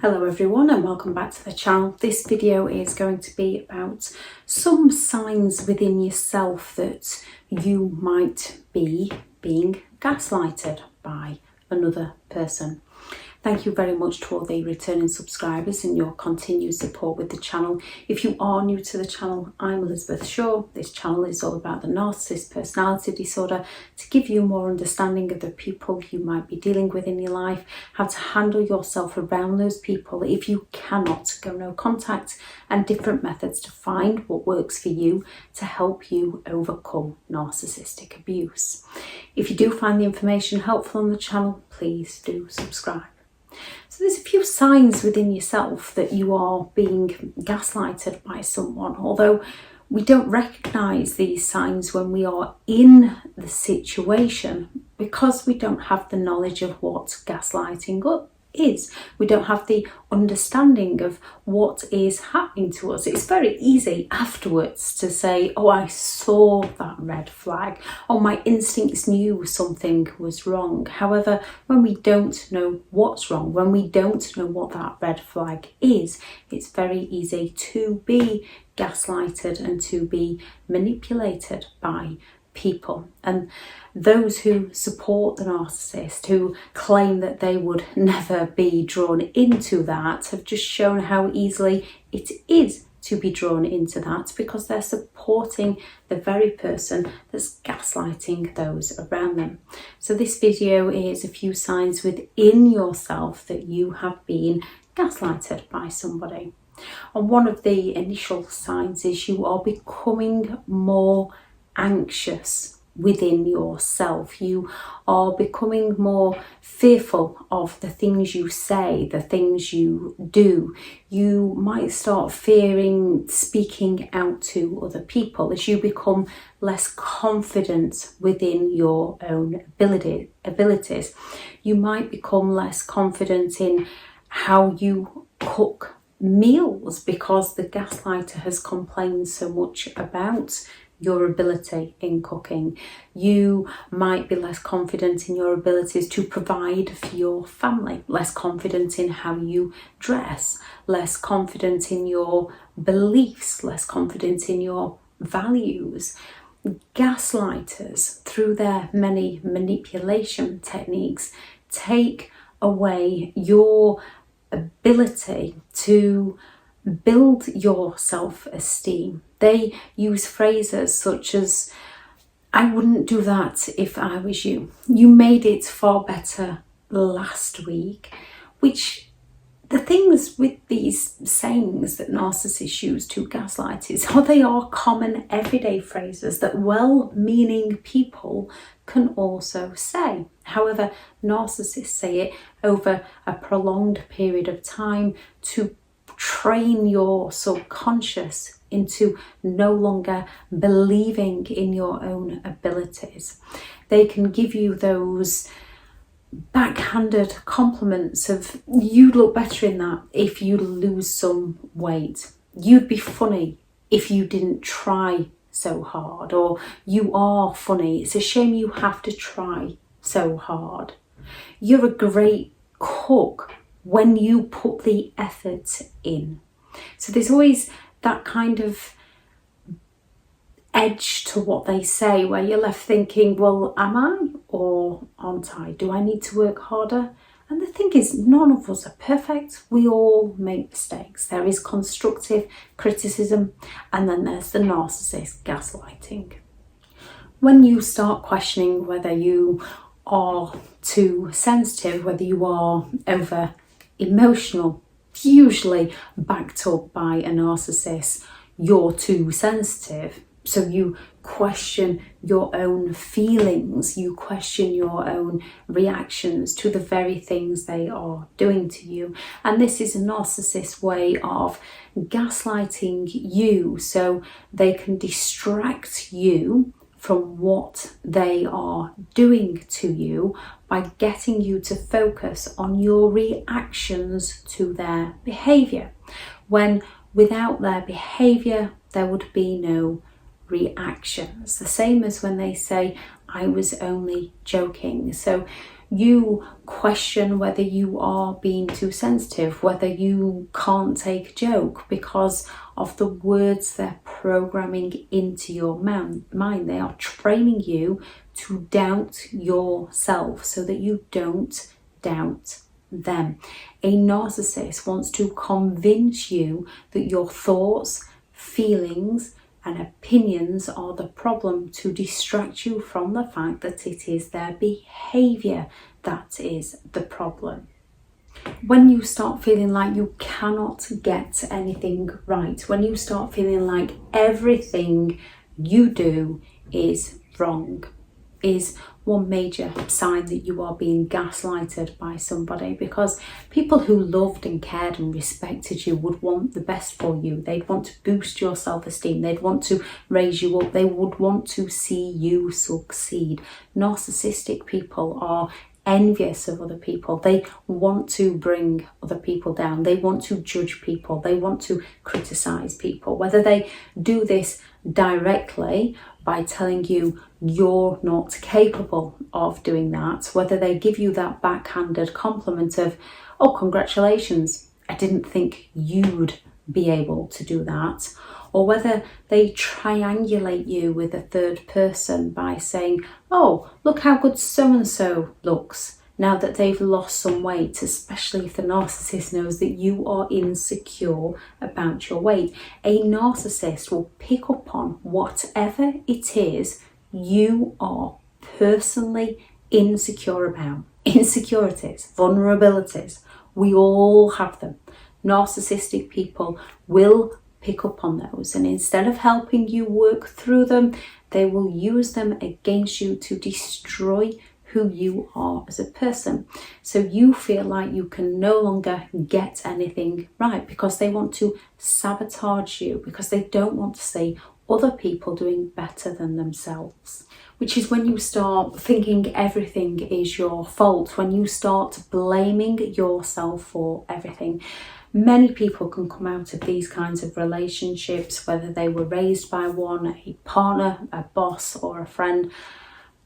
Hello everyone and welcome back to the channel. This video is going to be about some signs within yourself that you might be being gaslighted by another person. Thank you very much to all the returning subscribers and your continued support with the channel. If you are new to the channel, I'm Elizabeth Shaw. This channel is all about the narcissist personality disorder to give you more understanding of the people you might be dealing with in your life, how to handle yourself around those people if you cannot go no contact, and different methods to find what works for you to help you overcome narcissistic abuse. If you do find the information helpful on the channel, please do subscribe. So there's a few signs within yourself that you are being gaslighted by someone, although we don't recognise these signs when we are in the situation because we don't have the knowledge of what gaslighting is. We don't have the understanding of what is happening to us. It's very easy afterwards to say, oh, I saw that red flag. Oh, my instincts knew something was wrong. However, when we don't know what's wrong, when we don't know what that red flag is, it's very easy to be gaslighted and to be manipulated by people. And those who support the narcissist, who claim that they would never be drawn into that, have just shown how easily it is to be drawn into that because they're supporting the very person that's gaslighting those around them. So this video is a few signs within yourself that you have been gaslighted by somebody. And one of the initial signs is you are becoming more anxious within yourself. You are becoming more fearful of the things you say, the things you do. You might start fearing speaking out to other people as you become less confident within your own abilities. You might become less confident in how you cook meals because the gaslighter has complained so much about your ability in cooking. You might be less confident in your abilities to provide for your family, less confident in how you dress, less confident in your beliefs, less confident in your values. Gaslighters, through their many manipulation techniques, take away your ability to build your self-esteem. They use phrases such as, I wouldn't do that if I was you. You made it far better last week. Which the things with these sayings that narcissists use to gaslight is how they are common everyday phrases that well-meaning people can also say. However, narcissists say it over a prolonged period of time to train your subconscious into no longer believing in your own abilities. They can give you those backhanded compliments of, you'd look better in that if you lose some weight. You'd be funny if you didn't try so hard. Or you are funny. It's a shame you have to try so hard. You're a great cook when you put the effort in. So there's always that kind of edge to what they say where you're left thinking, well, am I or aren't I? Do I need to work harder? And the thing is, none of us are perfect. We all make mistakes. There is constructive criticism and then there's the narcissist gaslighting. When you start questioning whether you are too sensitive, whether you are over emotional, usually backed up by a narcissist, you're too sensitive. So you question your own feelings, you question your own reactions to the very things they are doing to you. And this is a narcissist's way of gaslighting you so they can distract you from what they are doing to you by getting you to focus on your reactions to their behaviour. When without their behaviour, there would be no reactions. The same as when they say, I was only joking. So You question whether you are being too sensitive, whether you can't take a joke because of the words they're programming into your mind. They are training you to doubt yourself so that you don't doubt them. A narcissist wants to convince you that your thoughts, feelings, and opinions are the problem, to distract you from the fact that it is their behaviour that is the problem. When you start feeling like you cannot get anything right, when you start feeling like everything you do is wrong, is one major sign that you are being gaslighted by somebody, because people who loved and cared and respected you would want the best for you. They'd want to boost your self-esteem. They'd want to raise you up. They would want to see you succeed. Narcissistic people are envious of other people. They want to bring other people down. They want to judge people. They want to criticize people. Whether they do this directly by telling you you're not capable of doing that, whether they give you that backhanded compliment of, oh, congratulations, I didn't think you'd be able to do that, or whether they triangulate you with a third person by saying, oh, look how good so-and-so looks now that they've lost some weight, especially if the narcissist knows that you are insecure about your weight. A narcissist will pick up on whatever it is you are personally insecure about. Insecurities, vulnerabilities, we all have them. Narcissistic people will pick up on those, and instead of helping you work through them, they will use them against you to destroy who you are as a person. So you feel like you can no longer get anything right because they want to sabotage you, because they don't want to see other people doing better than themselves. Which is when you start thinking everything is your fault, when you start blaming yourself for everything. Many people can come out of these kinds of relationships, whether they were raised by one, a partner, a boss, or a friend,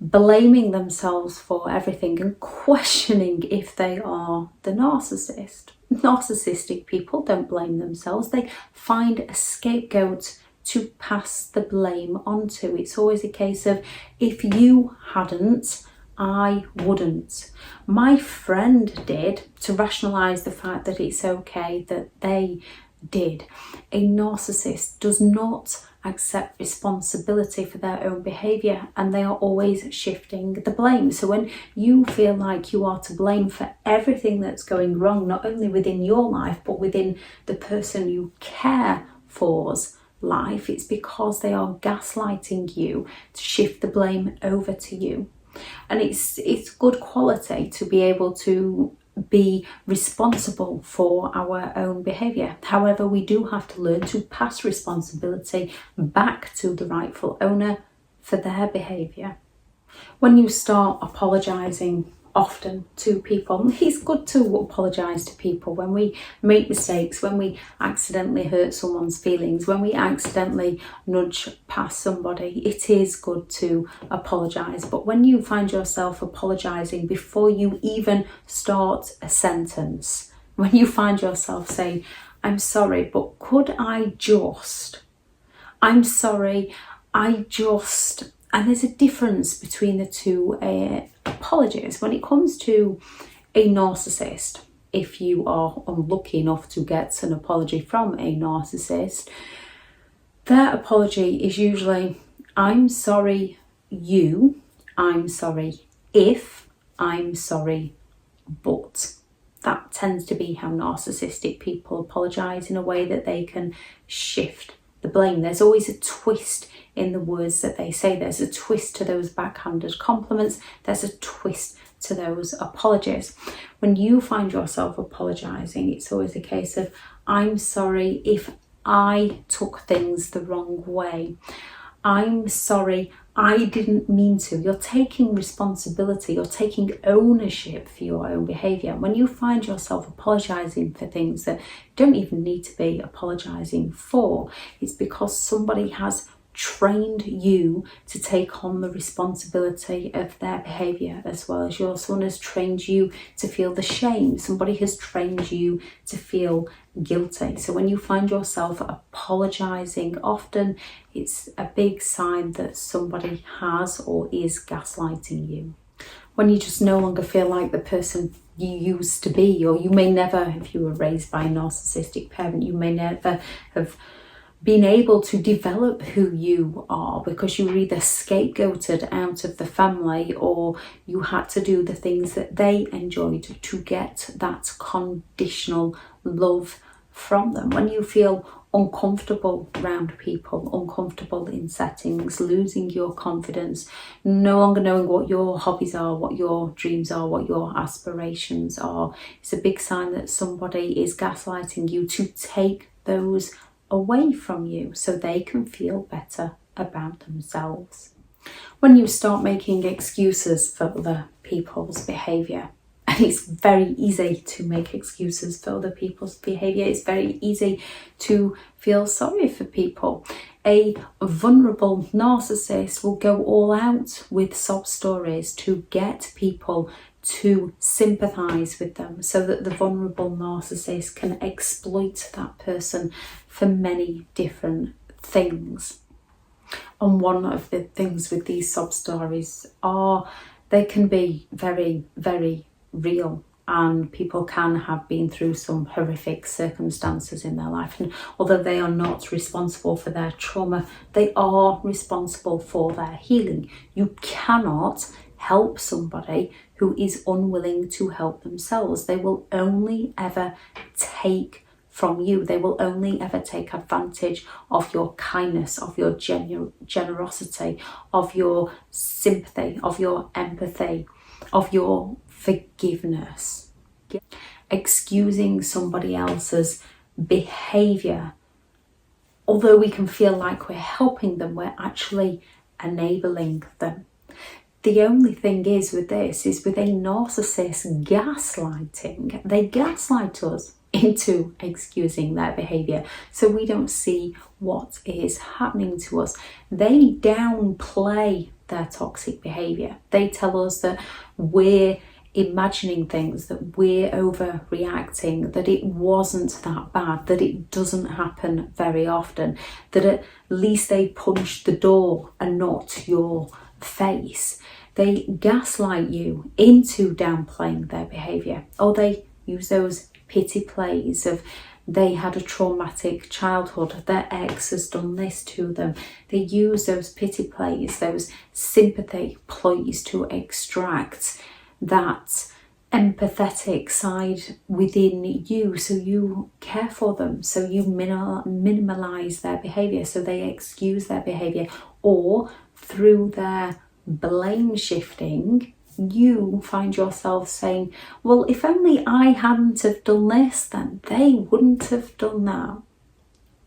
blaming themselves for everything and questioning if they are the narcissist. Narcissistic people don't blame themselves. They find a scapegoat to pass the blame onto. It's always a case of, if you hadn't, I wouldn't. My friend did, to rationalise the fact that it's okay that they did. A narcissist does not accept responsibility for their own behaviour, and they are always shifting the blame. So when you feel like you are to blame for everything that's going wrong, not only within your life but within the person you care for's life, it's because they are gaslighting you to shift the blame over to you. And it's good quality to be able to be responsible for our own behaviour. However, we do have to learn to pass responsibility back to the rightful owner for their behaviour. When you start apologising often to people, it's good to apologise to people when we make mistakes, when we accidentally hurt someone's feelings, when we accidentally nudge past somebody. It is good to apologise, but when you find yourself apologising before you even start a sentence, when you find yourself saying, I'm sorry, but could I just, I'm sorry, I just, and there's a difference between the two apologies. When it comes to a narcissist, if you are unlucky enough to get an apology from a narcissist, their apology is usually, I'm sorry you, I'm sorry if, I'm sorry but. That tends to be how narcissistic people apologise, in a way that they can shift the blame. There's always a twist in the words that they say. There's a twist to those backhanded compliments. There's a twist to those apologies. When you find yourself apologising, it's always a case of, I'm sorry if I took things the wrong way. I'm sorry, I didn't mean to. You're taking responsibility, you're taking ownership for your own behaviour. When you find yourself apologising for things that don't even need to be apologising for, it's because somebody has trained you to take on the responsibility of their behaviour as well as yours. Someone has trained you to feel the shame. Somebody has trained you to feel guilty. So when you find yourself apologising often, it's a big sign that somebody has or is gaslighting you. When you just no longer feel like the person you used to be, or you may never, if you were raised by a narcissistic parent, you may never have been able to develop who you are because you were either scapegoated out of the family or you had to do the things that they enjoyed to get that conditional love from them. When you feel uncomfortable around people, uncomfortable in settings, losing your confidence, no longer knowing what your hobbies are, what your dreams are, what your aspirations are, it's a big sign that somebody is gaslighting you to take those away from you so they can feel better about themselves. When you start making excuses for other people's behaviour, and it's very easy to make excuses for other people's behaviour, it's very easy to feel sorry for people. A vulnerable narcissist will go all out with sob stories to get people to sympathise with them so that the vulnerable narcissist can exploit that person for many different things. And one of the things with these sob stories are they can be very, very real, and people can have been through some horrific circumstances in their life, and although they are not responsible for their trauma, they are responsible for their healing. You cannot help somebody who is unwilling to help themselves. They will only ever take from you. They will only ever take advantage of your kindness, of your generosity, of your sympathy, of your empathy, of your forgiveness. Excusing somebody else's behaviour, although we can feel like we're helping them, we're actually enabling them. The only thing is with this, is with a narcissist gaslighting, they gaslight us into excusing their behaviour so we don't see what is happening to us. They downplay their toxic behaviour. They tell us that we're imagining things, that we're overreacting, that it wasn't that bad, that it doesn't happen very often, that at least they punched the door and not your face. They gaslight you into downplaying their behaviour, or they use those pity plays of they had a traumatic childhood, their ex has done this to them. They use those pity plays, those sympathy ploys to extract that empathetic side within you, so you care for them, so you minimalize their behavior, so they excuse their behavior, or through their blame shifting you find yourself saying, well, if only I hadn't have done this, then they wouldn't have done that.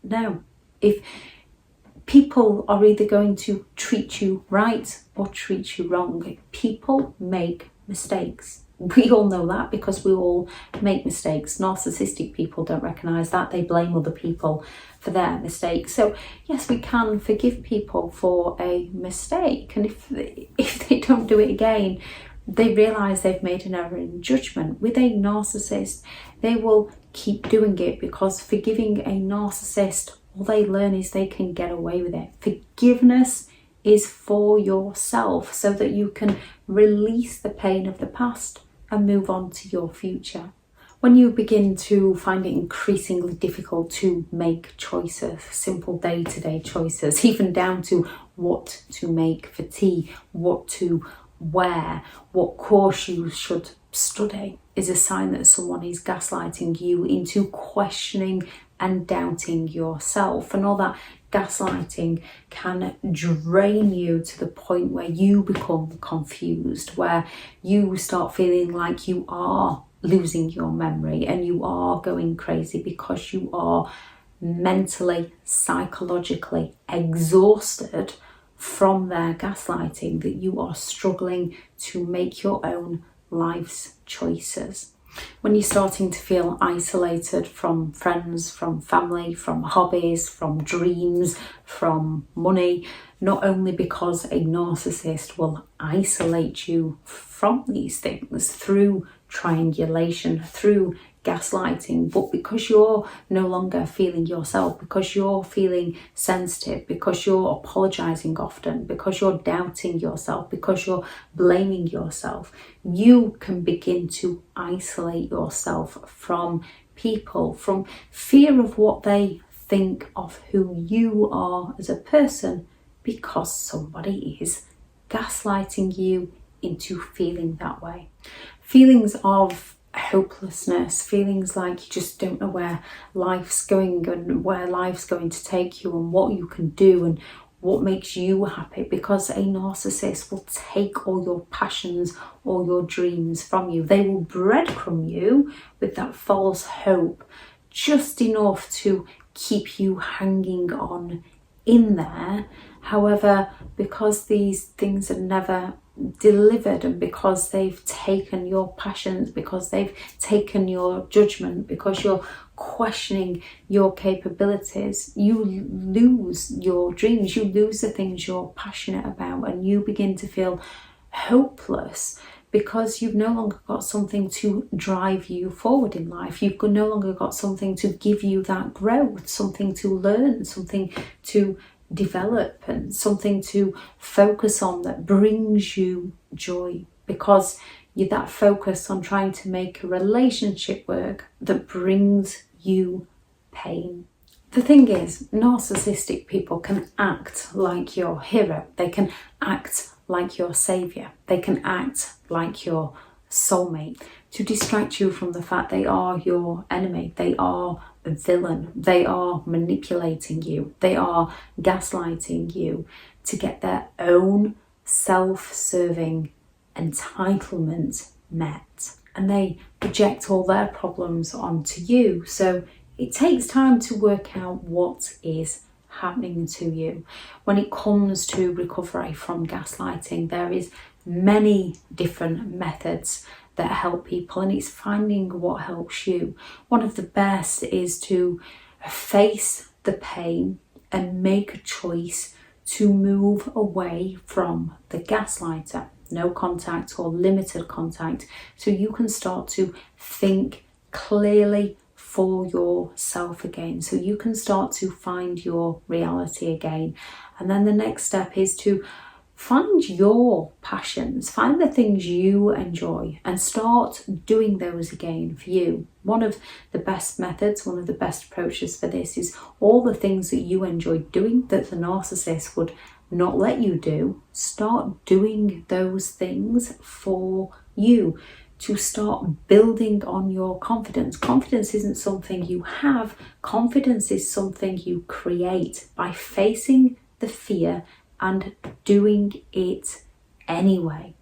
No, if people are either going to treat you right or treat you wrong. People make mistakes. We all know that because we all make mistakes. Narcissistic people don't recognise that. They blame other people for their mistakes. So yes, we can forgive people for a mistake. And if they don't do it again, they realise they've made an error in judgment. With a narcissist, they will keep doing it because forgiving a narcissist, all they learn is they can get away with it. Forgiveness is for yourself so that you can release the pain of the past and move on to your future. When you begin to find it increasingly difficult to make choices, simple day-to-day choices, even down to what to make for tea, what to wear, what course you should study, is a sign that someone is gaslighting you into questioning and doubting yourself. And all that gaslighting can drain you to the point where you become confused, where you start feeling like you are losing your memory and you are going crazy because you are mentally, psychologically exhausted from their gaslighting, that you are struggling to make your own life's choices. When you're starting to feel isolated from friends, from family, from hobbies, from dreams, from money, not only because a narcissist will isolate you from these things through triangulation, through gaslighting, but because you're no longer feeling yourself, because you're feeling sensitive, because you're apologizing often, because you're doubting yourself, because you're blaming yourself, you can begin to isolate yourself from people, from fear of what they think of who you are as a person, because somebody is gaslighting you into feeling that way. Feelings of hopelessness, feelings like you just don't know where life's going and where life's going to take you and what you can do and what makes you happy, because a narcissist will take all your passions, all your dreams from you. They will breadcrumb you with that false hope, just enough to keep you hanging on in there. However, because these things are never delivered, and because they've taken your passions, because they've taken your judgment, because you're questioning your capabilities, you lose your dreams, you lose the things you're passionate about, and you begin to feel hopeless because you've no longer got something to drive you forward in life. You've no longer got something to give you that growth, something to learn, something to develop, and something to focus on that brings you joy, because you're that focused on trying to make a relationship work that brings you pain. The thing is, narcissistic people can act like your hero, they can act like your savior, they can act like your soulmate to distract you from the fact they are your enemy, they are a villain, they are manipulating you, they are gaslighting you to get their own self-serving entitlement met, and they project all their problems onto you. So it takes time to work out what is happening to you. When it comes to recovery from gaslighting, there is many different methods that help people, and it's finding what helps you. One of the best is to face the pain and make a choice to move away from the gaslighter. No contact or limited contact, so you can start to think clearly for yourself again, so you can start to find your reality again. And then the next step is to find your passions, find the things you enjoy, and start doing those again for you. One of the best methods, one of the best approaches for this is all the things that you enjoy doing that the narcissist would not let you do. Start doing those things for you to start building on your confidence. Confidence isn't something you have, confidence is something you create by facing the fear and doing it anyway.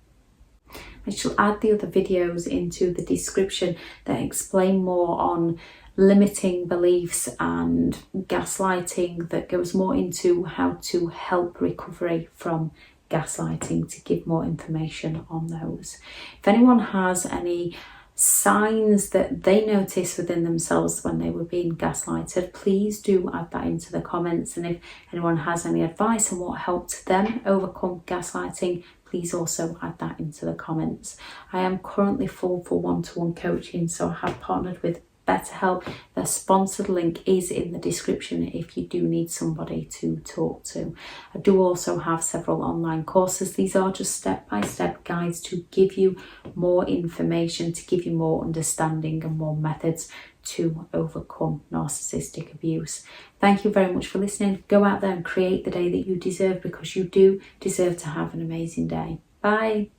I shall add the other videos into the description that explain more on limiting beliefs and gaslighting, that goes more into how to help recovery from gaslighting, to give more information on those. If anyone has any signs that they notice within themselves when they were being gaslighted, please do add that into the comments. And if anyone has any advice on what helped them overcome gaslighting, please also add that into the comments. I am currently full for one-to-one coaching, so I have partnered with BetterHelp. The sponsored link is in the description if you do need somebody to talk to. I do also have several online courses. These are just step-by-step guides to give you more information, to give you more understanding and more methods to overcome narcissistic abuse. Thank you very much for listening. Go out there and create the day that you deserve, because you do deserve to have an amazing day. Bye.